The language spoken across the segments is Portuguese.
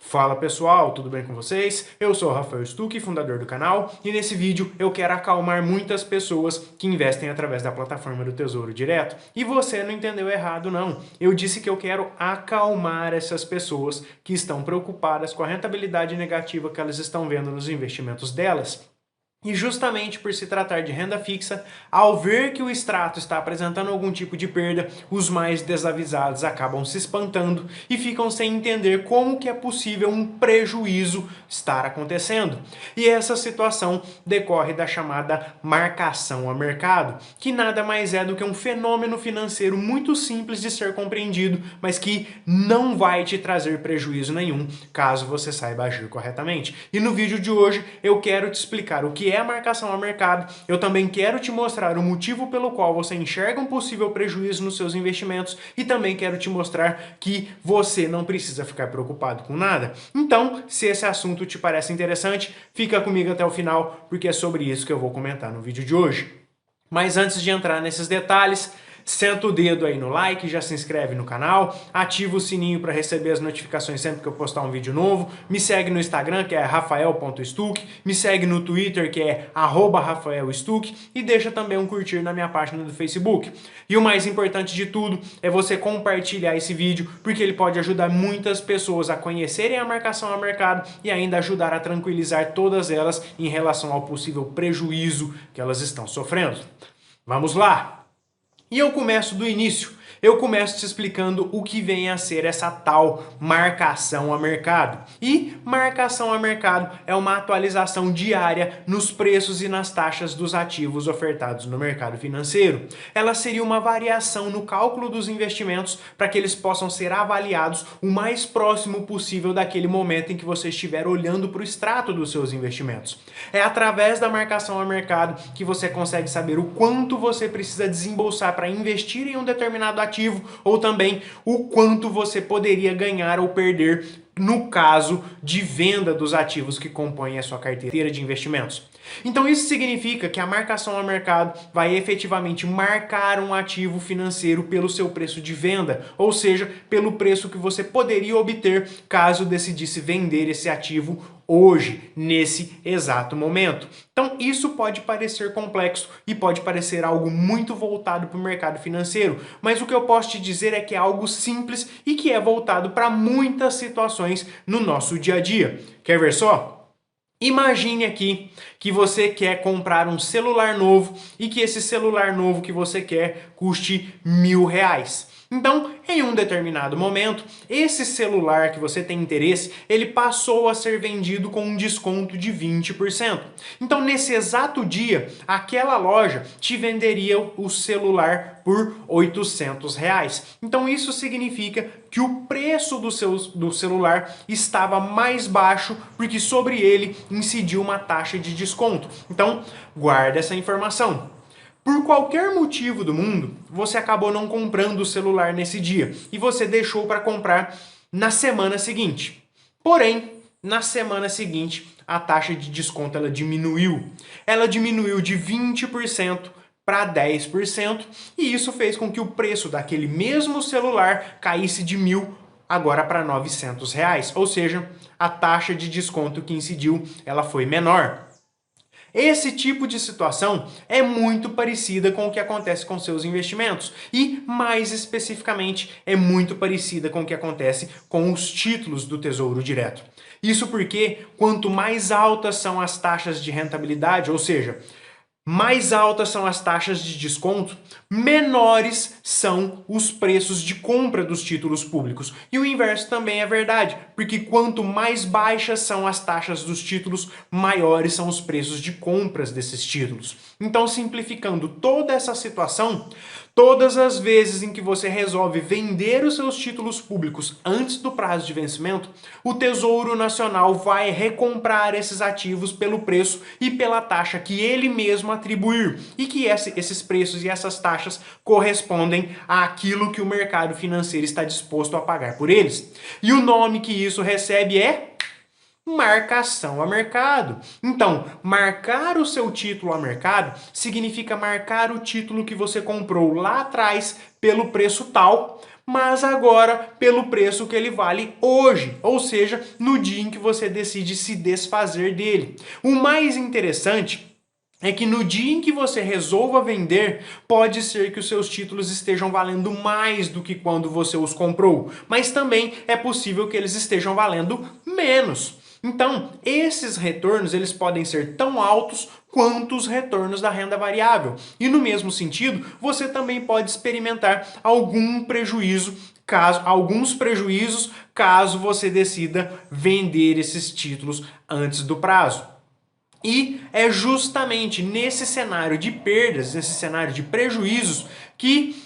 Fala pessoal, tudo bem com vocês? Eu sou o Rafael Stuck, fundador do canal, e nesse vídeo eu quero acalmar muitas pessoas que investem através da plataforma do Tesouro Direto. E você não entendeu errado não, eu disse que eu quero acalmar essas pessoas que estão preocupadas com a rentabilidade negativa que elas estão vendo nos investimentos delas. E justamente por se tratar de renda fixa, ao ver que o extrato está apresentando algum tipo de perda, os mais desavisados acabam se espantando e ficam sem entender como que é possível um prejuízo estar acontecendo. E essa situação decorre da chamada marcação a mercado, que nada mais é do que um fenômeno financeiro muito simples de ser compreendido, mas que não vai te trazer prejuízo nenhum, caso você saiba agir corretamente. E no vídeo de hoje eu quero te explicar o que é a marcação a mercado, eu também quero te mostrar o motivo pelo qual você enxerga um possível prejuízo nos seus investimentos e também quero te mostrar que você não precisa ficar preocupado com nada. Então, se esse assunto te parece interessante, fica comigo até o final, porque é sobre isso que eu vou comentar no vídeo de hoje. Mas antes de entrar nesses detalhes, senta o dedo aí no like, já se inscreve no canal, ativa o sininho para receber as notificações sempre que eu postar um vídeo novo, me segue no Instagram, que é rafael.stuck, me segue no Twitter, que é @rafaelstuck, e deixa também um curtir na minha página do Facebook. E o mais importante de tudo é você compartilhar esse vídeo, porque ele pode ajudar muitas pessoas a conhecerem a marcação a mercado e ainda ajudar a tranquilizar todas elas em relação ao possível prejuízo que elas estão sofrendo. Vamos lá! E eu começo do início. Eu começo te explicando o que vem a ser essa tal marcação a mercado. E marcação a mercado é uma atualização diária nos preços e nas taxas dos ativos ofertados no mercado financeiro. Ela seria uma variação no cálculo dos investimentos para que eles possam ser avaliados o mais próximo possível daquele momento em que você estiver olhando para o extrato dos seus investimentos. É através da marcação a mercado que você consegue saber o quanto você precisa desembolsar para investir em um determinado ativo ou também o quanto você poderia ganhar ou perder no caso de venda dos ativos que compõem a sua carteira de investimentos. Então isso significa que a marcação a mercado vai efetivamente marcar um ativo financeiro pelo seu preço de venda, ou seja, pelo preço que você poderia obter caso decidisse vender esse ativo hoje, nesse exato momento. Então isso pode parecer complexo e pode parecer algo muito voltado para o mercado financeiro, mas o que eu posso te dizer é que é algo simples e que é voltado para muitas situações no nosso dia a dia. Quer ver só? Imagine aqui que você quer comprar um celular novo e que esse celular novo que você quer custe R$ 1.000. Então, em um determinado momento, esse celular que você tem interesse, ele passou a ser vendido com um desconto de 20%. Então, nesse exato dia, aquela loja te venderia o celular por R$ 800. Então, isso significa que o preço do celular estava mais baixo porque sobre ele incidiu uma taxa de desconto. Então, guarda essa informação. Por qualquer motivo do mundo, você acabou não comprando o celular nesse dia e você deixou para comprar na semana seguinte. Porém, na semana seguinte, a taxa de desconto ela diminuiu. Ela diminuiu de 20% para 10% e isso fez com que o preço daquele mesmo celular caísse de R$ 1.000 agora para R$ 900. Ou seja, a taxa de desconto que incidiu ela foi menor. Esse tipo de situação é muito parecida com o que acontece com seus investimentos e, mais especificamente, é muito parecida com o que acontece com os títulos do Tesouro Direto. Isso porque quanto mais altas são as taxas de rentabilidade, ou seja, mais altas são as taxas de desconto, menores são os preços de compra dos títulos públicos. E o inverso também é verdade, porque quanto mais baixas são as taxas dos títulos, maiores são os preços de compras desses títulos. Então, simplificando toda essa situação, todas as vezes em que você resolve vender os seus títulos públicos antes do prazo de vencimento, o Tesouro Nacional vai recomprar esses ativos pelo preço e pela taxa que ele mesmo atribuir, e que esses preços e essas taxas correspondem àquilo que o mercado financeiro está disposto a pagar por eles. E o nome que isso recebe é marcação a mercado. Então, marcar o seu título a mercado significa marcar o título que você comprou lá atrás pelo preço tal, mas agora pelo preço que ele vale hoje, ou seja, no dia em que você decide se desfazer dele. O mais interessante é que no dia em que você resolva vender, pode ser que os seus títulos estejam valendo mais do que quando você os comprou, mas também é possível que eles estejam valendo menos. Então, esses retornos eles podem ser tão altos quanto os retornos da renda variável. E no mesmo sentido, você também pode experimentar alguns prejuízos caso você decida vender esses títulos antes do prazo. E é justamente nesse cenário de perdas, nesse cenário de prejuízos, que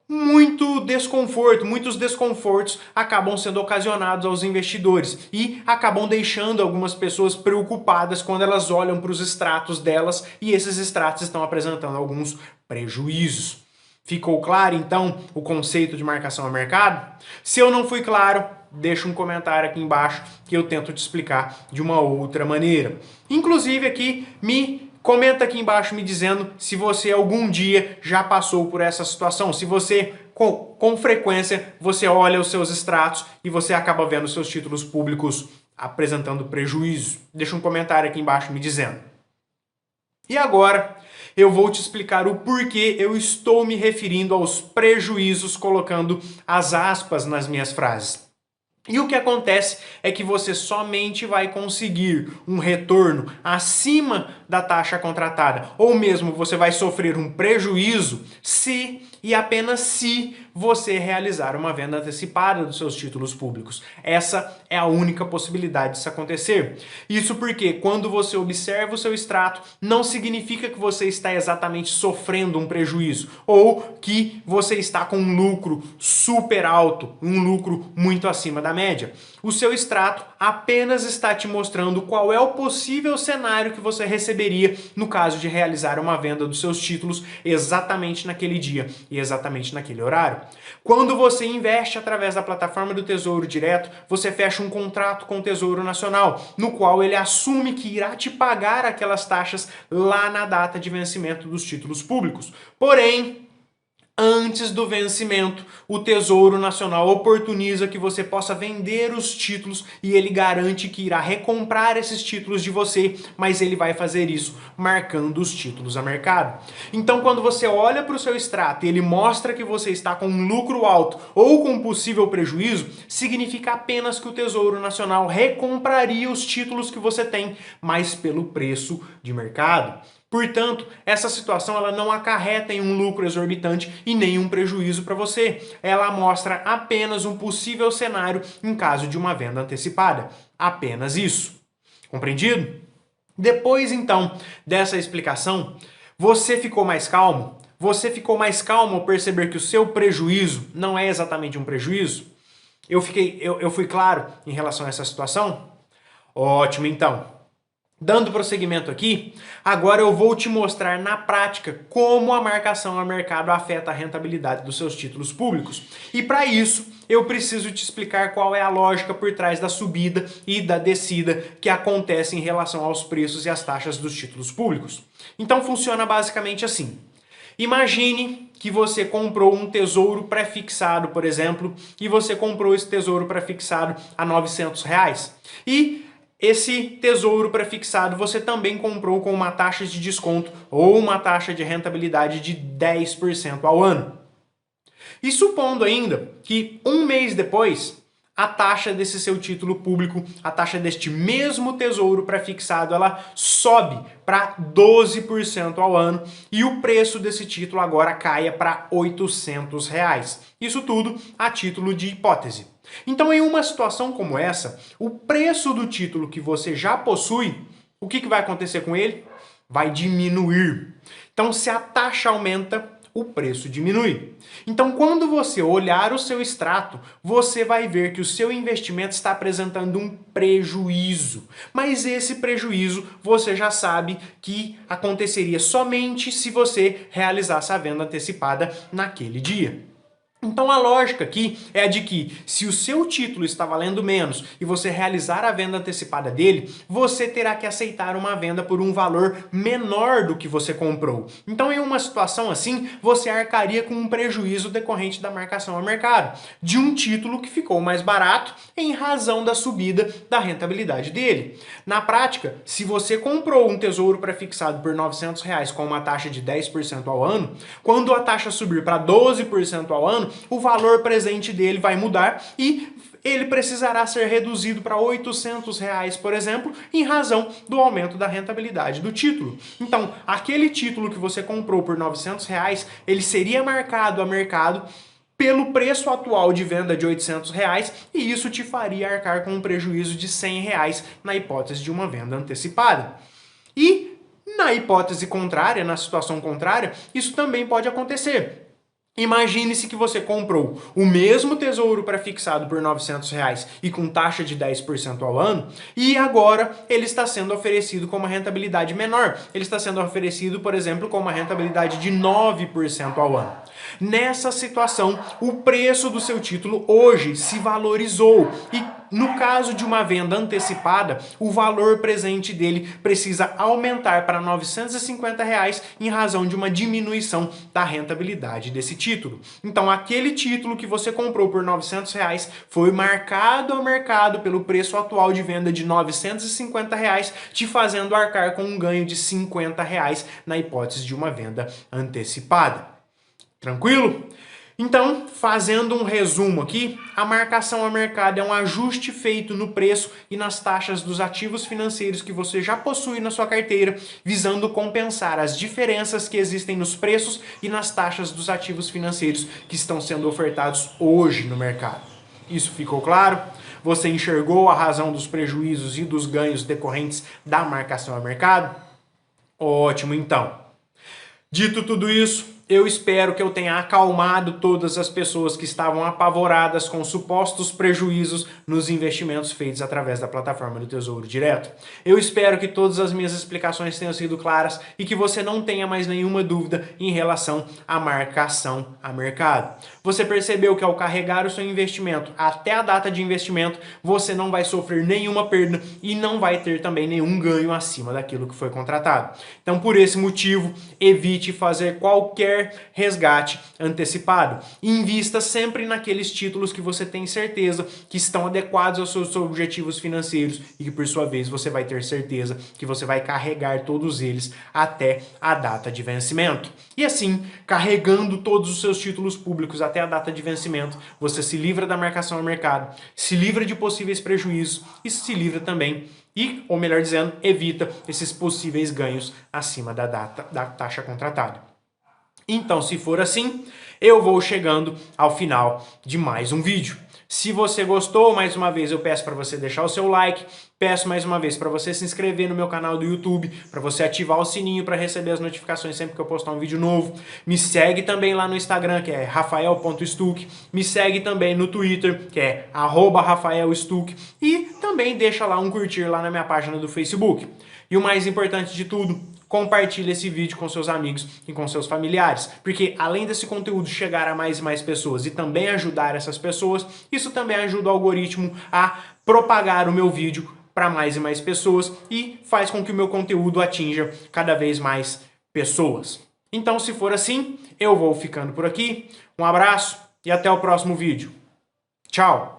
muitos desconfortos acabam sendo ocasionados aos investidores e acabam deixando algumas pessoas preocupadas quando elas olham para os extratos delas e esses extratos estão apresentando alguns prejuízos. Ficou claro, então, o conceito de marcação a mercado? Se eu não fui claro, deixa um comentário aqui embaixo que eu tento te explicar de uma outra maneira. Inclusive aqui, comenta aqui embaixo me dizendo se você algum dia já passou por essa situação, se você com frequência você olha os seus extratos e você acaba vendo seus títulos públicos apresentando prejuízo. Deixa um comentário aqui embaixo me dizendo. E agora eu vou te explicar o porquê eu estou me referindo aos prejuízos colocando as aspas nas minhas frases. E o que acontece é que você somente vai conseguir um retorno acima da taxa contratada, ou mesmo você vai sofrer um prejuízo se e apenas se você realizar uma venda antecipada dos seus títulos públicos. Essa é a única possibilidade disso acontecer. Isso porque quando você observa o seu extrato, não significa que você está exatamente sofrendo um prejuízo ou que você está com um lucro super alto, um lucro muito acima da média. O seu extrato apenas está te mostrando qual é o possível cenário que você receberia no caso de realizar uma venda dos seus títulos exatamente naquele dia e exatamente naquele horário. Quando você investe através da plataforma do Tesouro Direto, você fecha um contrato com o Tesouro Nacional, no qual ele assume que irá te pagar aquelas taxas lá na data de vencimento dos títulos públicos. Porém, antes do vencimento, o Tesouro Nacional oportuniza que você possa vender os títulos e ele garante que irá recomprar esses títulos de você, mas ele vai fazer isso marcando os títulos a mercado. Então, quando você olha para o seu extrato e ele mostra que você está com um lucro alto ou com um possível prejuízo, significa apenas que o Tesouro Nacional recompraria os títulos que você tem, mas pelo preço de mercado. Portanto, essa situação ela não acarreta em um lucro exorbitante e nem um prejuízo para você. Ela mostra apenas um possível cenário em caso de uma venda antecipada. Apenas isso. Compreendido? Depois, então, dessa explicação, você ficou mais calmo? Você ficou mais calmo ao perceber que o seu prejuízo não é exatamente um prejuízo? Eu fui claro em relação a essa situação? Ótimo, então. Dando prosseguimento aqui, agora eu vou te mostrar na prática como a marcação a mercado afeta a rentabilidade dos seus títulos públicos. E para isso, eu preciso te explicar qual é a lógica por trás da subida e da descida que acontece em relação aos preços e às taxas dos títulos públicos. Então funciona basicamente assim. Imagine que você comprou um tesouro pré-fixado, por exemplo, e você comprou esse tesouro pré-fixado a R$900. E esse tesouro prefixado você também comprou com uma taxa de desconto ou uma taxa de rentabilidade de 10% ao ano. E supondo ainda que um mês depois, a taxa desse seu título público, a taxa deste mesmo tesouro prefixado, ela sobe para 12% ao ano e o preço desse título agora caia para R$800. Isso tudo a título de hipótese. Então, em uma situação como essa, o preço do título que você já possui, o que vai acontecer com ele? Vai diminuir. Então, se a taxa aumenta, o preço diminui. Então, quando você olhar o seu extrato, você vai ver que o seu investimento está apresentando um prejuízo. Mas esse prejuízo você já sabe que aconteceria somente se você realizasse a venda antecipada naquele dia. Então a lógica aqui é a de que se o seu título está valendo menos e você realizar a venda antecipada dele, você terá que aceitar uma venda por um valor menor do que você comprou. Então em uma situação assim, você arcaria com um prejuízo decorrente da marcação a mercado, de um título que ficou mais barato em razão da subida da rentabilidade dele. Na prática, se você comprou um tesouro prefixado por R$ 900 com uma taxa de 10% ao ano, quando a taxa subir para 12% ao ano, o valor presente dele vai mudar e ele precisará ser reduzido para R$ 800, por exemplo, em razão do aumento da rentabilidade do título. Então, aquele título que você comprou por R$ 900, ele seria marcado a mercado pelo preço atual de venda de R$ 800 e isso te faria arcar com um prejuízo de R$ 100 na hipótese de uma venda antecipada. E na hipótese contrária, na situação contrária, isso também pode acontecer. Imagine-se que você comprou o mesmo tesouro prefixado por R$ 900 e com taxa de 10% ao ano e agora ele está sendo oferecido com uma rentabilidade menor. Ele está sendo oferecido, por exemplo, com uma rentabilidade de 9% ao ano. Nessa situação, o preço do seu título hoje se valorizou e no caso de uma venda antecipada, o valor presente dele precisa aumentar para R$ 950 em razão de uma diminuição da rentabilidade desse título. Então, aquele título que você comprou por R$ 900 foi marcado ao mercado pelo preço atual de venda de R$ 950, te fazendo arcar com um ganho de R$ 50 na hipótese de uma venda antecipada. Tranquilo? Então, fazendo um resumo aqui, a marcação a mercado é um ajuste feito no preço e nas taxas dos ativos financeiros que você já possui na sua carteira, visando compensar as diferenças que existem nos preços e nas taxas dos ativos financeiros que estão sendo ofertados hoje no mercado. Isso ficou claro? Você enxergou a razão dos prejuízos e dos ganhos decorrentes da marcação a mercado? Ótimo, então. Dito tudo isso, eu espero que eu tenha acalmado todas as pessoas que estavam apavoradas com supostos prejuízos nos investimentos feitos através da plataforma do Tesouro Direto. Eu espero que todas as minhas explicações tenham sido claras e que você não tenha mais nenhuma dúvida em relação à marcação a mercado. Você percebeu que ao carregar o seu investimento até a data de investimento, você não vai sofrer nenhuma perda e não vai ter também nenhum ganho acima daquilo que foi contratado. Então, por esse motivo, evite fazer qualquer resgate antecipado. Invista sempre naqueles títulos que você tem certeza que estão adequados aos seus objetivos financeiros e que, por sua vez, você vai ter certeza que você vai carregar todos eles até a data de vencimento. E assim, carregando todos os seus títulos públicos até a data de vencimento, você se livra da marcação ao mercado, se livra de possíveis prejuízos e se livra também ou melhor dizendo, evita esses possíveis ganhos acima da taxa contratada. Então, se for assim, eu vou chegando ao final de mais um vídeo. Se você gostou, mais uma vez eu peço para você deixar o seu like, peço mais uma vez para você se inscrever no meu canal do YouTube, para você ativar o sininho para receber as notificações sempre que eu postar um vídeo novo. Me segue também lá no Instagram, que é rafael.stuck. Me segue também no Twitter, que é @rafaelstuck. E também deixa lá um curtir lá na minha página do Facebook. E o mais importante de tudo, compartilhe esse vídeo com seus amigos e com seus familiares, porque além desse conteúdo chegar a mais e mais pessoas e também ajudar essas pessoas, isso também ajuda o algoritmo a propagar o meu vídeo para mais e mais pessoas e faz com que o meu conteúdo atinja cada vez mais pessoas. Então, se for assim, eu vou ficando por aqui. Um abraço e até o próximo vídeo. Tchau!